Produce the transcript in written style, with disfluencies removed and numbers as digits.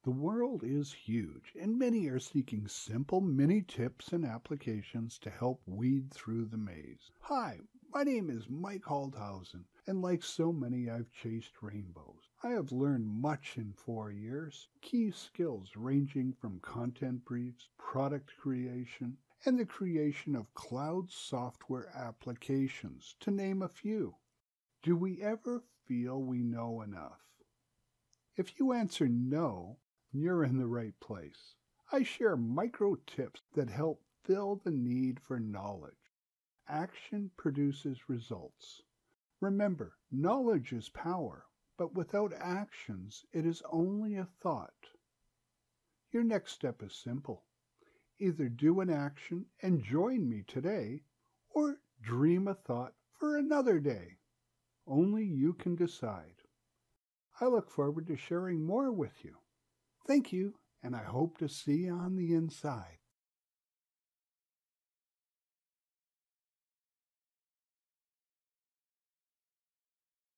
The world is huge, and many are seeking simple mini tips and applications to help weed through the maze. Hi, my name is Mike Haldhausen, and like so many, I've chased rainbows. I have learned much in 4 years, key skills ranging from content briefs, product creation, and the creation of cloud software applications, to name a few. Do we ever feel we know enough? If you answer no, you're in the right place. I share micro tips that help fill the need for knowledge. Action produces results. Remember, knowledge is power, but without actions, it is only a thought. Your next step is simple. Either do an action and join me today, or dream a thought for another day. Only you can decide. I look forward to sharing more with you. Thank you, and I hope to see you on the inside.